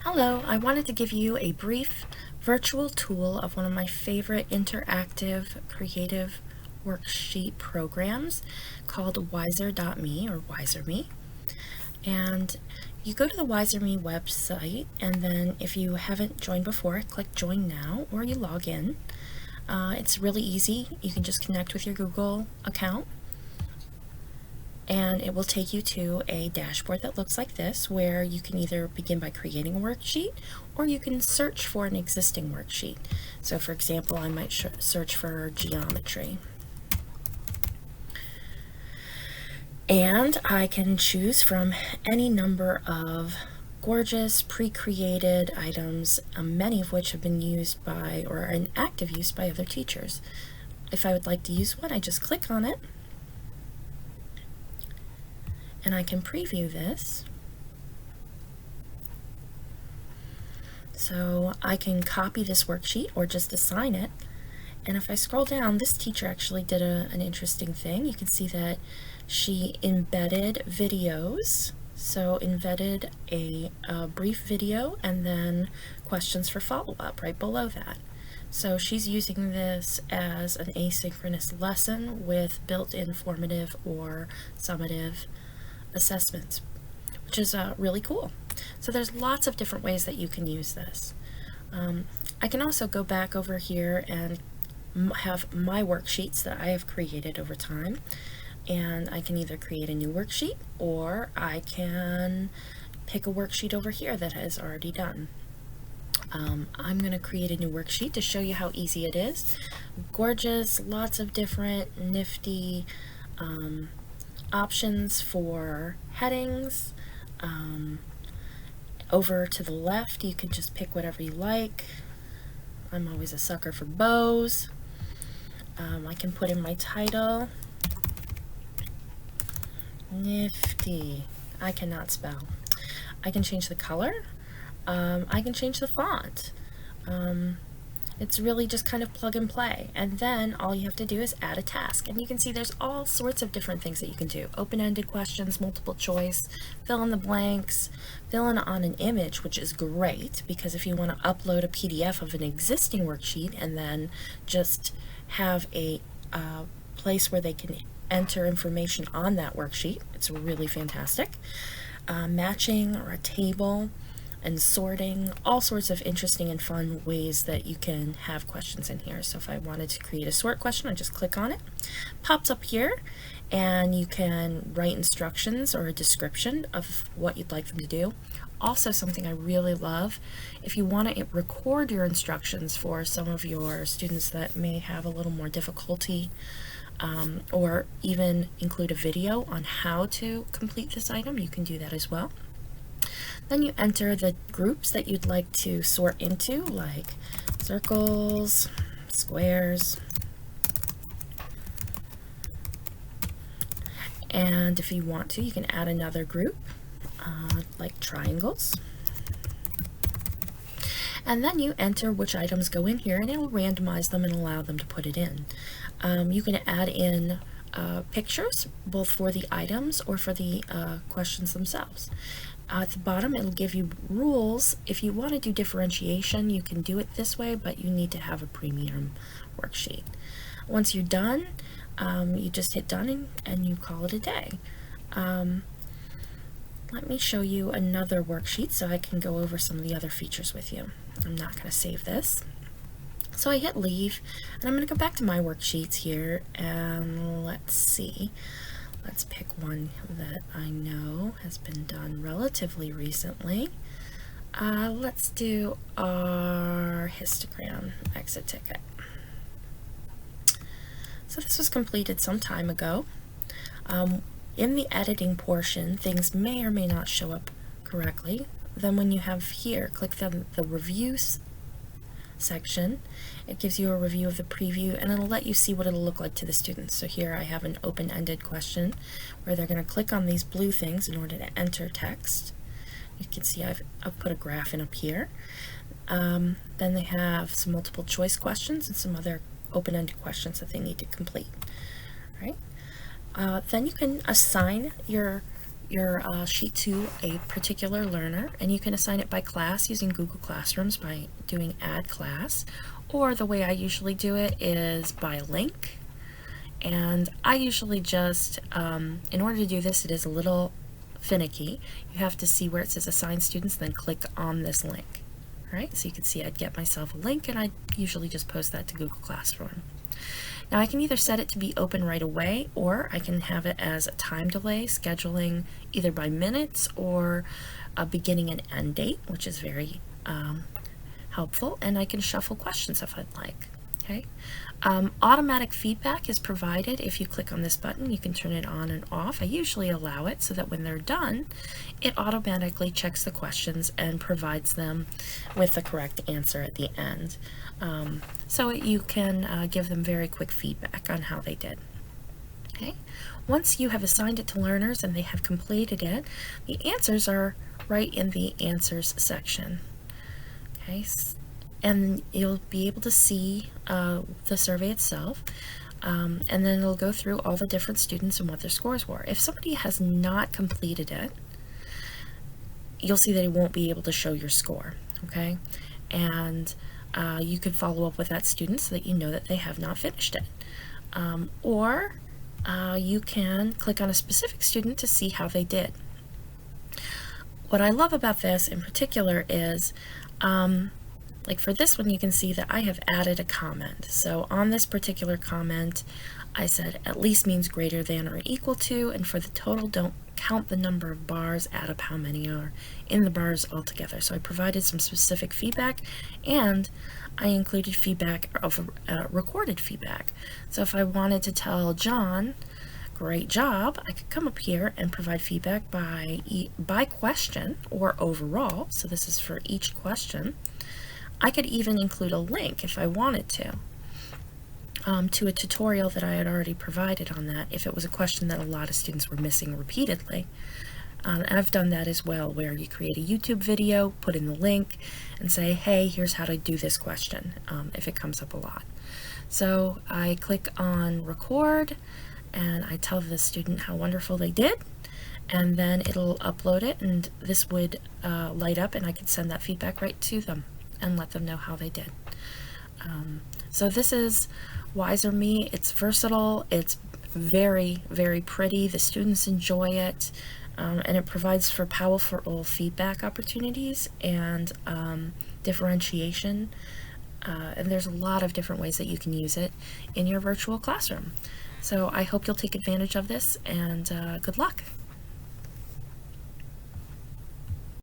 Hello, I wanted to give you a brief virtual tour of one of my favorite interactive creative worksheet programs called Wiser.me or WiserMe. And you go to the WiserMe website, and then if you haven't joined before, click join now or you log in. It's really easy. You can just connect with your Google account and it will take you to a dashboard that looks like this, where you can either begin by creating a worksheet or you can search for an existing worksheet. So for example, I might search for geometry. And I can choose from any number of gorgeous pre-created items, many of which have been used by or are in active use by other teachers. If I would like to use one, I just click on it and I can preview this. So I can copy this worksheet or just assign it. And if I scroll down, this teacher actually did an interesting thing. You can see that she embedded videos. So embedded a brief video and then questions for follow-up right below that. So she's using this as an asynchronous lesson with built-in formative or summative assessments, which is really cool. So there's lots of different ways that you can use this. I can also go back over here and have my worksheets that I have created over time, and I can either create a new worksheet or I can pick a worksheet over here that is already done. I'm going to create a new worksheet to show you how easy it is. Gorgeous, lots of different nifty options for headings. Over to the left, you can just pick whatever you like. I'm always a sucker for bows. I can put in my title. Nifty. I cannot spell. I can change the color. I can change the font. It's really just kind of plug and play, and then all you have to do is add a task, and you can see there's all sorts of different things that you can do. Open-ended questions, multiple choice, fill in the blanks, fill in on an image, which is great because if you want to upload a PDF of an existing worksheet and then just have a place where they can enter information on that worksheet, it's really fantastic. Matching or a table and sorting, all sorts of interesting and fun ways that you can have questions in here. So if I wanted to create a sort question, I just click on it, pops up here, and you can write instructions or a description of what you'd like them to do. Also, something I really love, if you want to record your instructions for some of your students that may have a little more difficulty, or even include a video on how to complete this item, you can do that as well. Then you enter the groups that you'd like to sort into, like circles, squares, and if you want to, you can add another group, like triangles. And then you enter which items go in here, and it will randomize them and allow them to put it in. You can add in pictures, both for the items or for the questions themselves. At the bottom, it'll give you rules. If you want to do differentiation, you can do it this way, but you need to have a premium worksheet. Once you're done, you just hit done and you call it a day. Let me show you another worksheet so I can go over some of the other features with you. I'm not going to save this. So I hit leave, and I'm going to go back to my worksheets here, and let's see. Let's pick one that I know has been done relatively recently. Let's do our histogram exit ticket. So this was completed some time ago. In the editing portion, things may or may not show up correctly. Then when you have here, click the reviews section, it gives you a review of the preview, and it'll let you see what it'll look like to the students. So here I have an open-ended question where they're going to click on these blue things in order to enter text. You can see I've put a graph in up here. Then they have some multiple choice questions and some other open-ended questions that they need to complete. All right. Then you can assign your your sheet to a particular learner, and you can assign it by class using Google Classrooms by doing Add Class, or the way I usually do it is by link. And I usually just, in order to do this, it is a little finicky. You have to see where it says Assign Students, then click on this link. All right, so you can see I'd get myself a link, and I usually just post that to Google Classroom. Now I can either set it to be open right away, or I can have it as a time delay, scheduling either by minutes or a beginning and end date, which is very helpful, and I can shuffle questions if I'd like. Okay. Automatic feedback is provided. If you click on this button, you can turn it on and off. I usually allow it so that when they're done, it automatically checks the questions and provides them with the correct answer at the end. So you can give them very quick feedback on how they did. Okay. Once you have assigned it to learners and they have completed it, the answers are right in the answers section. Okay. And you'll be able to see the survey itself, and then it'll go through all the different students and what their scores were. If somebody has not completed it, you'll see that it won't be able to show your score, okay? And you can follow up with that student so that you know that they have not finished it. Or you can click on a specific student to see how they did. What I love about this in particular is like for this one, you can see that I have added a comment. So on this particular comment, I said at least means greater than or equal to, and for the total, don't count the number of bars, add up how many are in the bars altogether. So I provided some specific feedback, and I included feedback of recorded feedback. So if I wanted to tell John, great job, I could come up here and provide feedback by question or overall. So this is for each question. I could even include a link if I wanted to a tutorial that I had already provided on that if it was a question that a lot of students were missing repeatedly. And I've done that as well, where you create a YouTube video, put in the link, and say, hey, here's how to do this question, if it comes up a lot. So I click on record, and I tell the student how wonderful they did, and then it'll upload it, and this would light up, and I could send that feedback right to them and let them know how they did. So this is Wiser Me. It's versatile, it's very, very pretty, the students enjoy it, and it provides for powerful feedback opportunities and differentiation, and there's a lot of different ways that you can use it in your virtual classroom. So I hope you'll take advantage of this, and good luck.